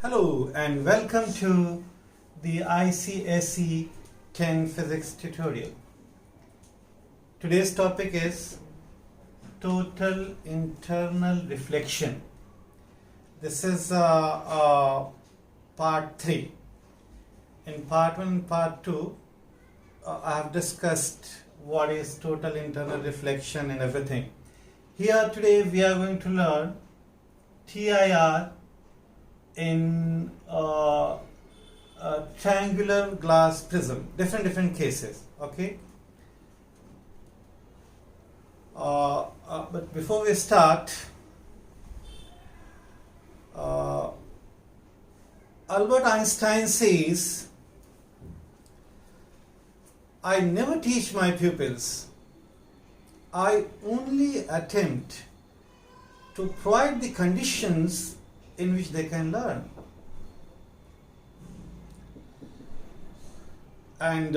Hello and welcome to the ICSE Chem Physics tutorial. Today's topic is total internal reflection. This is part 3. In part 1 and part 2, I have discussed what is total internal reflection and everything. Here today we are going to learn TIR in a triangular glass prism, different cases. Okay. But before we start, Albert Einstein says, "I never teach my pupils. I only attempt to provide the conditions in which they can learn." And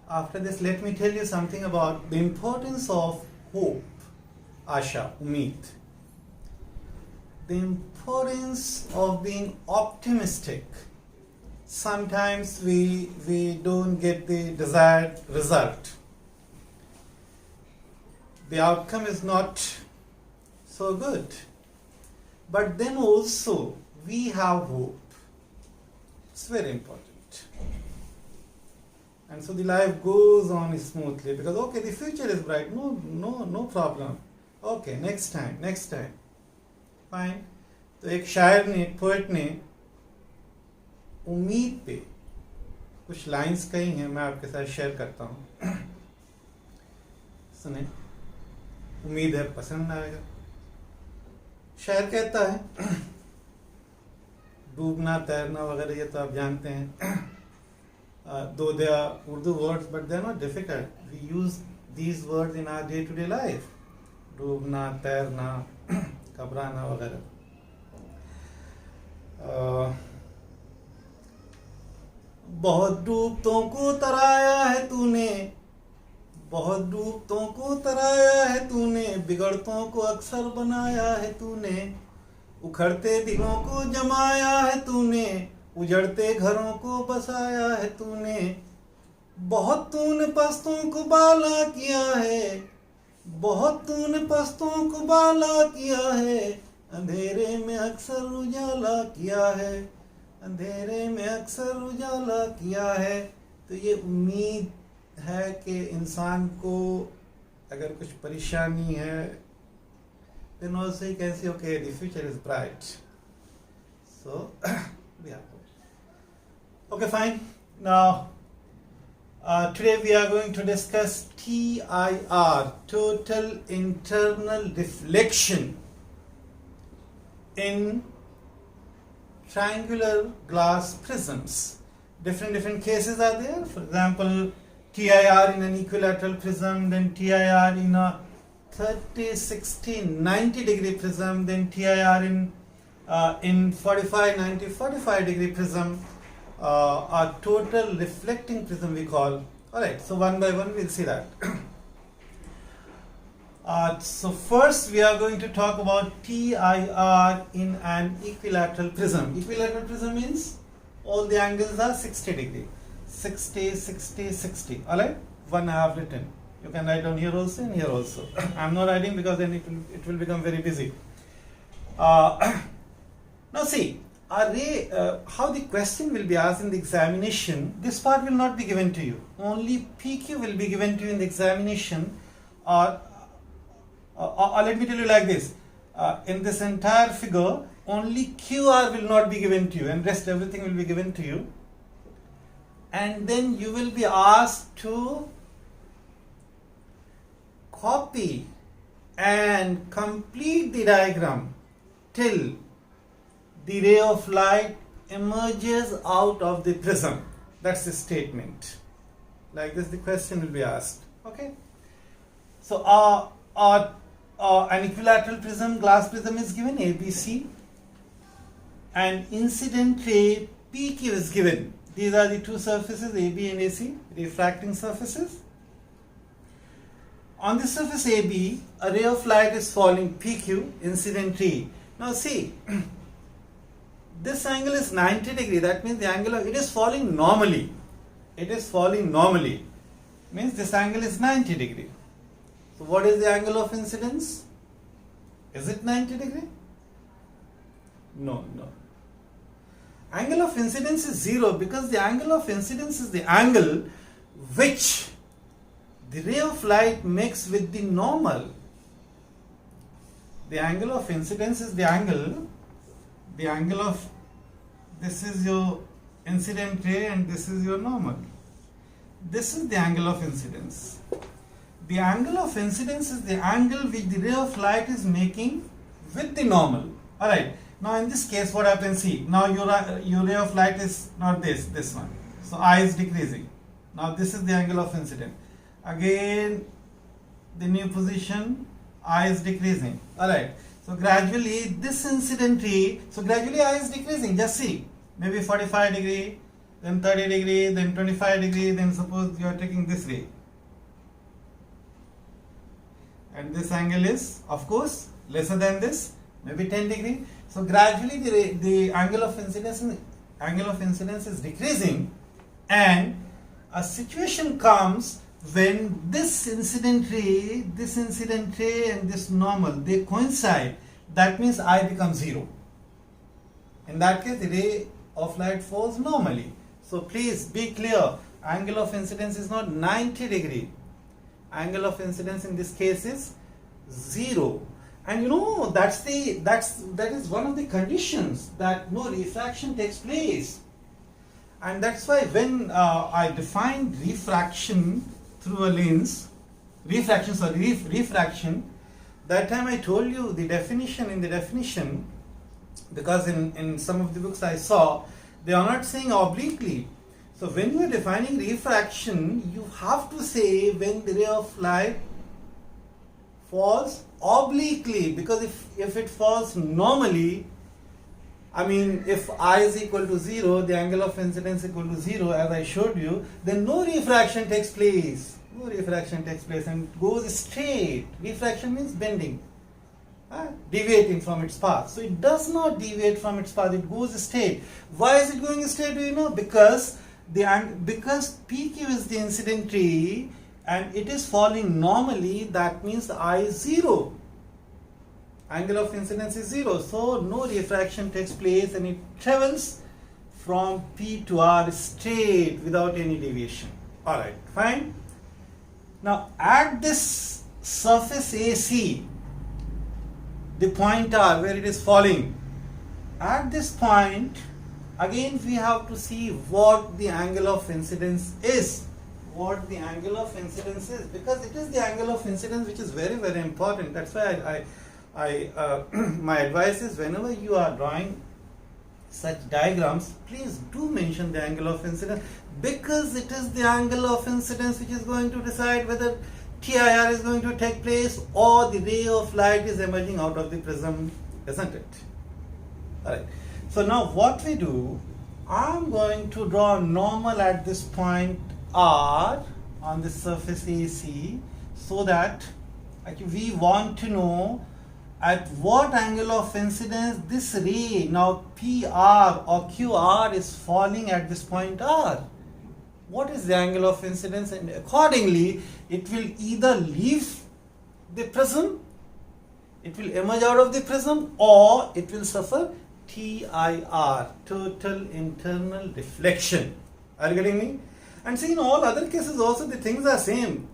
after this, let me tell you something about the importance of hope, Asha, Umeed. The importance of being optimistic. Sometimes we don't get the desired result. The outcome is not so good. But then also we have hope. It's very important. And so the life goes on smoothly because okay, the future is bright. No problem. Okay, next time. Fine. तो एक शायर ने, एक poet ने उम्मीद पे कुछ lines कही हैं, मैं आपके साथ शेयर करता हूँ. सुने, उम्मीद है पसंद आएगा. शायर कहता है, डूबना तैरना वगैरह ये तो आप जानते हैं. Though they are Urdu words, but they are not difficult. We use these words in our day-to-day life. डूबना, तैरना, घबराना वगैरह. बहुत डूबतों को तराया है तूने, बहुत डूबतों को तराया है तूने, बिगड़तों को अक्सर बनाया है तूने, उखड़ते दिलों को जमाया है तूने, उजड़ते घरों को बसाया है तूने, बहुत तूने पस्तों को बाला किया है, बहुत तूने पस्तों को बाला किया है, अंधेरे में अक्सर उजाला किया है, अंधेरे में अक्सर उजाला किया है. तो ये उम्मीद है कि इंसान को अगर कुछ परेशानी है, then also you can say okay, the future is bright. So we have okay, fine. Now today we are going to discuss TIR, total internal reflection in triangular glass prisms. Different cases are there. For example, TIR in an equilateral prism, then TIR in a 30, 60, 90 degree prism, then TIR in 45, 90, 45 degree prism, a total reflecting prism we call. Alright, so one by one we'll see that. So first we are going to talk about TIR in an equilateral prism. Equilateral prism means all the angles are 60 degree. 60, 60, 60. Alright? One I have written. You can write down here also and here also. I am not writing because then it will become very busy. Now see, how the question will be asked in the examination, this part will not be given to you. Only PQ will be given to you in the examination. Or let me tell you like this. In this entire figure, only QR will not be given to you and rest everything will be given to you. And then you will be asked to copy and complete the diagram till the ray of light emerges out of the prism. That's the statement. Like this the question will be asked. Okay. So an equilateral prism, glass prism is given ABC, and incident ray PQ is given. These are the two surfaces AB and AC, refracting surfaces. On the surface AB, a ray of light is falling PQ, incident ray. Now see, this angle is 90 degree. That means the angle of it is falling normally. It is falling normally. Means this angle is 90 degree. So what is the angle of incidence? Is it 90 degree? No, no. Angle of incidence is 0 because the angle of incidence is the angle which the ray of light makes with the normal. The angle of incidence is the angle of, this is your incident ray and this is your normal. This is the angle of incidence. The angle of incidence is the angle which the ray of light is making with the normal. Alright, now in this case what happens, see, now your ray of light is not this one. So I is decreasing. Now this is the angle of incidence. Again, the new position, I is decreasing. Alright, so gradually this incident ray, so gradually I is decreasing, just see, maybe 45 degree, then 30 degree, then 25 degree, then suppose you are taking this ray. And this angle is, of course, lesser than this, maybe 10 degree. So gradually the angle of incidence is decreasing, and a situation comes when this incident ray and this normal, they coincide. That means I becomes 0. In that case, the ray of light falls normally. So please be clear, angle of incidence is not 90 degree. Angle of incidence in this case is 0. And you know, that is one of the conditions that no refraction takes place. And that's why when I defined refraction through a lens, refraction, that time I told you the definition, because in some of the books I saw, they are not saying obliquely. So when you are defining refraction, you have to say when the ray of light falls obliquely, because if it falls normally, I mean, if I is equal to 0, the angle of incidence equal to 0, as I showed you, then no refraction takes place. No refraction takes place and it goes straight. Refraction means bending, deviating from its path. So it does not deviate from its path, it goes straight. Why is it going straight? Do you know? Because PQ is the incident ray and it is falling normally, that means the I is 0. Angle of incidence is 0, so no refraction takes place and it travels from P to R straight without any deviation. Alright, fine. Now at this surface AC, the point R where it is falling, at this point again we have to see what the angle of incidence is. What the angle of incidence is, because it is the angle of incidence which is very, very important. That's why my advice is, whenever you are drawing such diagrams, please do mention the angle of incidence, because it is the angle of incidence which is going to decide whether TIR is going to take place or the ray of light is emerging out of the prism, isn't it? Alright. So now what we do, I'm going to draw normal at this point R on the surface AC, so that we want to know at what angle of incidence this ray, now PR or QR, is falling at this point R. What is the angle of incidence? And accordingly, it will either leave the prism, it will emerge out of the prism, or it will suffer TIR, total internal reflection. Are you getting me? And see, in all other cases also the things are same.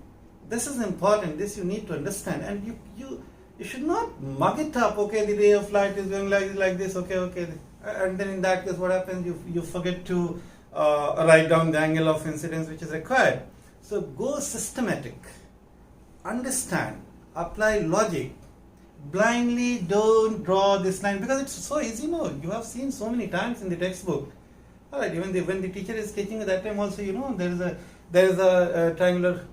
This is important, this you need to understand, and you should not mug it up. Okay, the ray of light is going like this, okay, and then in that case what happens, you forget to write down the angle of incidence which is required. So go systematic, understand, apply logic, blindly don't draw this line, because it's so easy. No, you have seen so many times in the textbook. Alright, even when the teacher is teaching at that time also, you know, there is a triangular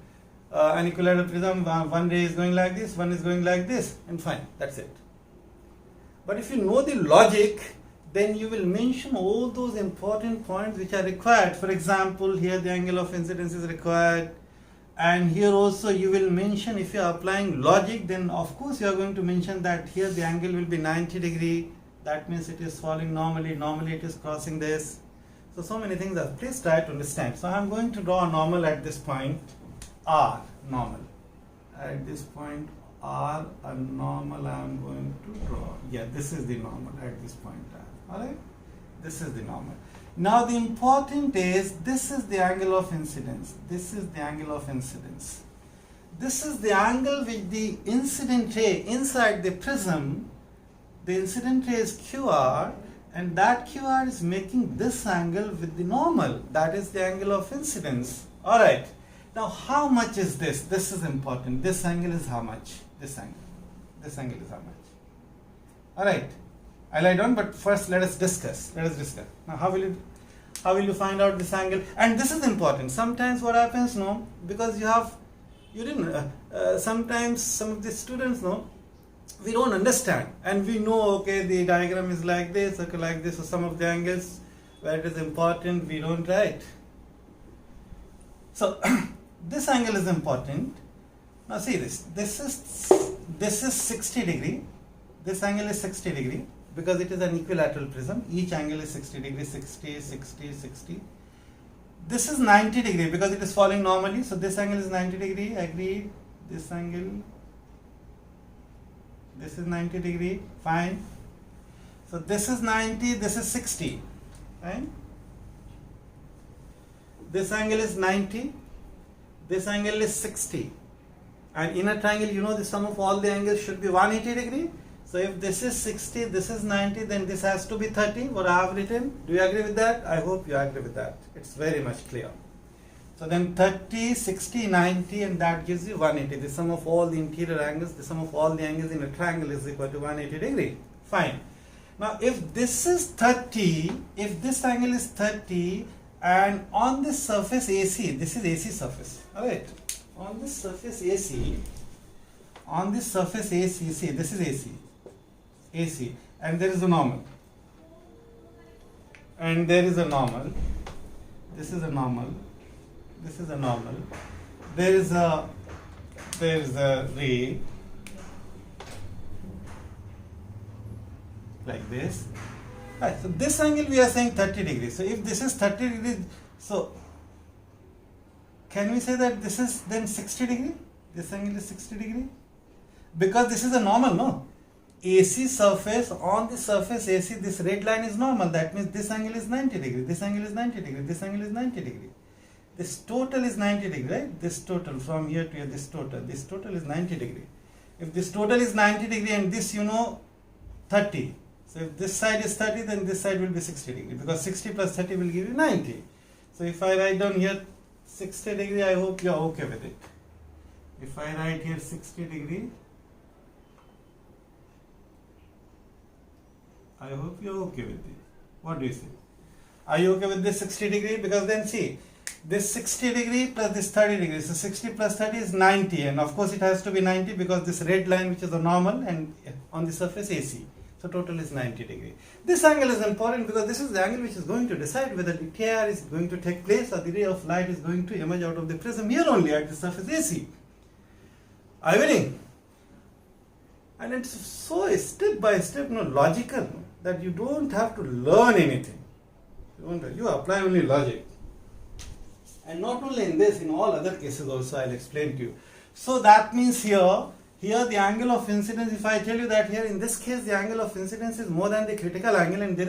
an equilateral prism, one ray is going like this, one is going like this, and fine, that's it. But if you know the logic, then you will mention all those important points which are required. For example, here the angle of incidence is required, and here also you will mention, if you are applying logic, then of course you are going to mention that here the angle will be 90 degree, that means it is falling normally it is crossing this. So many things are, please try to understand. So I am going to draw a normal at this point R, normal. At this point R, a normal I am going to draw. Yeah, this is the normal at this point R. Alright? This is the normal. Now the important is, this is the angle of incidence. This is the angle of incidence. This is the angle which the incident ray inside the prism, the incident ray is QR, and that QR is making this angle with the normal. That is the angle of incidence. Alright. Now how much is this? This is important. This angle is how much? This angle. This angle is how much? Alright. I'll write down, but first let us discuss. Now how will you find out this angle? And this is important. Sometimes what happens, no, because sometimes some of the students, no, we don't understand, and we know, okay, the diagram is like this, okay, like this, so some of the angles where it is important we don't write. So this angle is important. Now see this. This is 60 degree. This angle is 60 degree because it is an equilateral prism. Each angle is 60 degree, 60, 60, 60. This is 90 degree because it is falling normally. So this angle is 90 degree. Agreed. This angle. This is 90 degree. Fine. So this is 90. This is 60. Fine. This angle is 90. This angle is 60. And in a triangle, you know, the sum of all the angles should be 180 degree. So if this is 60, this is 90, then this has to be 30, what I have written. Do you agree with that? I hope you agree with that. It's very much clear. So then 30, 60, 90, and that gives you 180. The sum of all the interior angles, the sum of all the angles in a triangle is equal to 180 degree. Fine. Now if this is 30, if this angle is 30, and on this surface AC, this is AC surface. Alright. On this surface AC, see, this is AC, and there is a normal, and there is a normal, this is a normal, this is a normal, there is a ray like this. Right, so this angle we are saying 30 degrees. So if this is 30 degrees, so can we say that this is then 60 degree? This angle is 60 degree? Because this is a normal, no? AC surface, on the surface AC, this red line is normal. That means this angle is 90 degree, this angle is 90 degree, this angle is 90 degree. This total is 90 degree, right? This total from here to here, this total is 90 degree. If this total is 90 degree and this, you know, 30. So if this side is 30, then this side will be 60 degree, because 60 plus 30 will give you 90. So if I write down here 60 degree, I hope you are okay with it. If I write here 60 degree, I hope you are okay with it. What do you say? Are you okay with this 60 degree? Because then see, this 60 degree plus this 30 degree. So 60 plus 30 is 90, and of course it has to be 90 because this red line, which is the normal, and on the surface AC. So total is 90 degree. This angle is important because this is the angle which is going to decide whether the TIR is going to take place or the ray of light is going to emerge out of the prism here only at the surface AC. Are you winning? And it's so step by step, logical, that you don't have to learn anything. You apply only logic. And not only in this, in all other cases also I'll explain to you. So that means here the angle of incidence, if I tell you that here in this case the angle of incidence is more than the critical angle, and the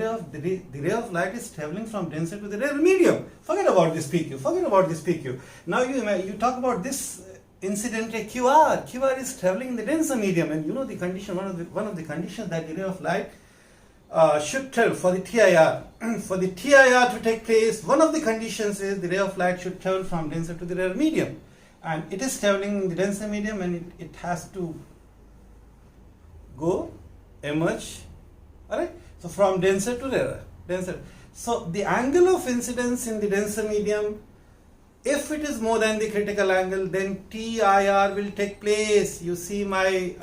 ray of light is traveling from denser to the rarer medium. Forget about this PQ. Now you talk about this incident ray QR. QR is traveling in the denser medium, and you know the condition, one of the conditions that the ray of light should travel for the TIR. For the TIR to take place, one of the conditions is the ray of light should travel from denser to the rarer medium. And it is traveling in the denser medium, and it has to go, emerge, alright? So from denser to rarer, denser. So the angle of incidence in the denser medium, if it is more than the critical angle, then TIR will take place. You see my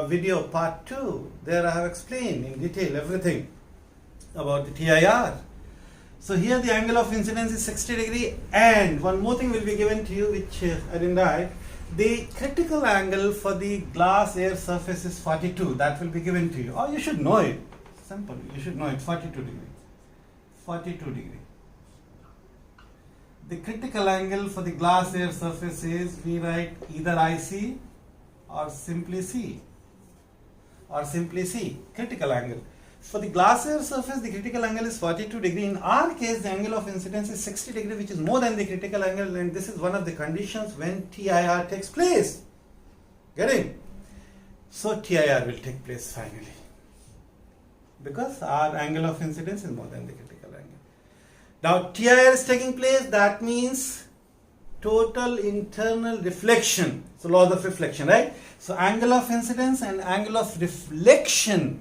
video part 2. There I have explained in detail everything about the TIR. So here the angle of incidence is 60 degree, and one more thing will be given to you which I didn't write. The critical angle for the glass air surface is 42. That will be given to you, or you should know it. Simple. You should know it. 42 degree. 42 degree. The critical angle for the glass air surface is, we write either IC or simply C. Or simply C. Critical angle. For the glass air surface, the critical angle is 42 degree. In our case, the angle of incidence is 60 degree, which is more than the critical angle, and this is one of the conditions when TIR takes place. Getting? So TIR will take place finally, because our angle of incidence is more than the critical angle. Now TIR is taking place, that means total internal reflection. So laws of reflection, right? So angle of incidence and angle of reflection,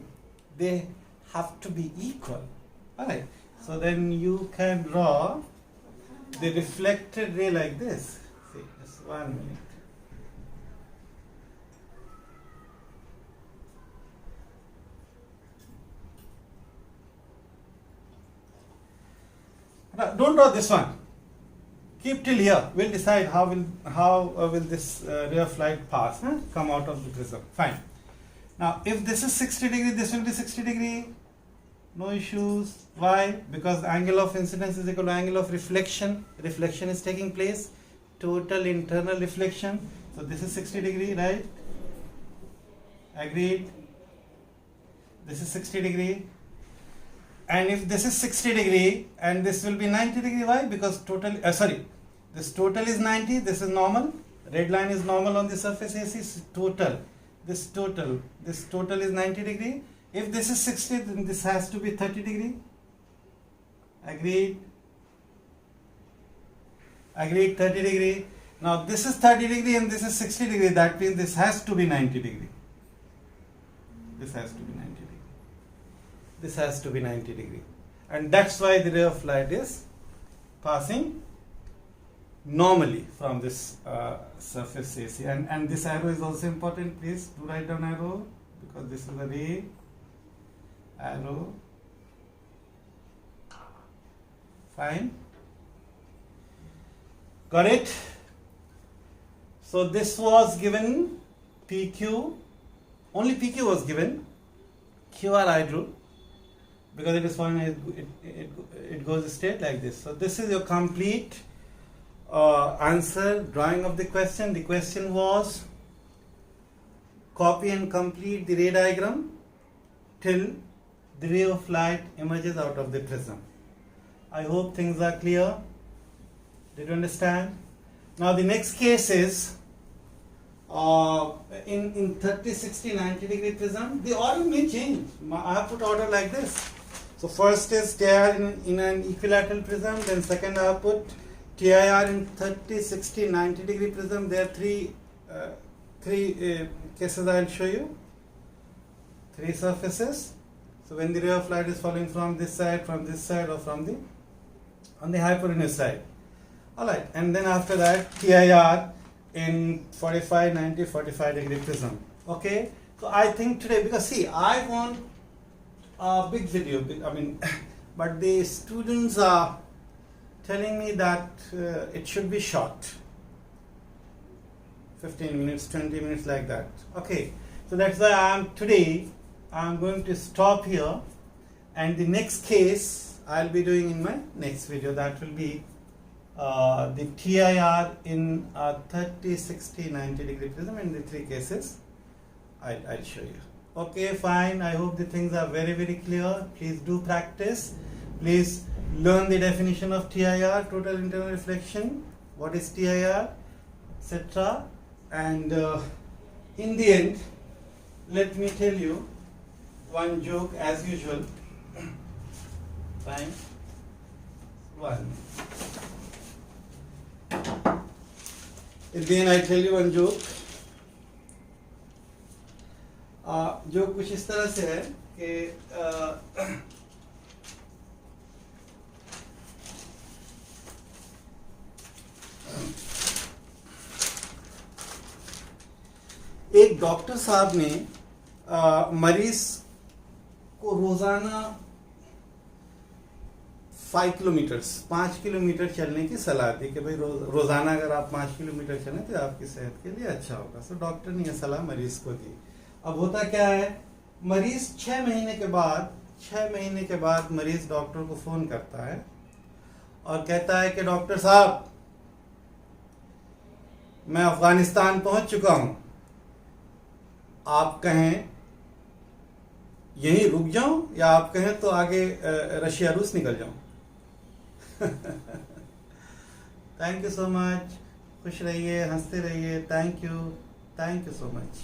they have to be equal. Alright, so then you can draw the reflected ray like this. See, just 1 minute. Now, don't draw this one. Keep till here. We'll decide how will this ray of light pass, come out of the prism. Fine. Now, if this is 60 degree, this will be 60 degree. No issues. Why? Because the angle of incidence is equal to angle of reflection. Reflection is taking place. Total internal reflection. So this is 60 degree, right? Agreed. This is 60 degree. And if this is 60 degree and this will be 90 degree, why? Because this total is 90, this is normal. Red line is normal on the surface AC, total. This total is 90 degree. If this is 60, then this has to be 30 degree. Agreed. Agreed, 30 degree. Now this is 30 degree and this is 60 degree. That means this has to be 90 degree. This has to be 90 degree. This has to be 90 degree. And that's why the ray of light is passing normally from this surface AC. And this arrow is also important. Please do write down arrow, because this is a ray. Arrow. Fine. Got it? So this was given PQ. Only PQ was given. QR I drew, because it is fine. It goes straight like this. So this is your complete answer, drawing of the question. The question was, copy and complete the ray diagram till the ray of light emerges out of the prism. I hope things are clear. Did you understand? Now the next case is in 30, 60, 90 degree prism. The order may change. I have put order like this. So first is TIR in an equilateral prism, then second I have put TIR in 30, 60, 90 degree prism. There are three cases I will show you. Three surfaces. So when the ray of light is falling from this side, or from on the hypotenuse side. Alright, and then after that TIR in 45, 90, 45 degree prism. Okay, so I think today, because see, I want a big video, but the students are telling me that it should be short. 15 minutes, 20 minutes, like that. Okay, so that's why today I'm going to stop here, and the next case I'll be doing in my next video. That will be the TIR in 30, 60, 90 degree prism, and the three cases I'll show you. Okay, fine. I hope the things are very, very clear. Please do practice. Please learn the definition of TIR, total internal reflection, what is TIR, etc. And in the end, let me tell you one joke as usual. Fine. One. At the end, I tell you one joke. Joke कुछ इस तरह से है कि एक doctor साहब ने मरीज को रोजाना 5 किलोमीटर चलने की सलाह दी कि भाई रोजाना अगर आप 5 किलोमीटर चलें तो आपकी सेहत के लिए अच्छा होगा। सो डॉक्टर ने यह सलाह मरीज को दी। अब होता क्या है, मरीज 6 महीने के बाद 6 महीने के बाद मरीज डॉक्टर को फ़ोन करता है और कहता है कि डॉक्टर साहब, मैं अफ़गानिस्तान पहुंच चुका हूं, आप कहें यहीं रुक जाऊं या आप कहें तो आगे रशिया रूस निकल जाऊं। Thank you so much. खुश रहिए, हंसते रहिए। Thank you so much.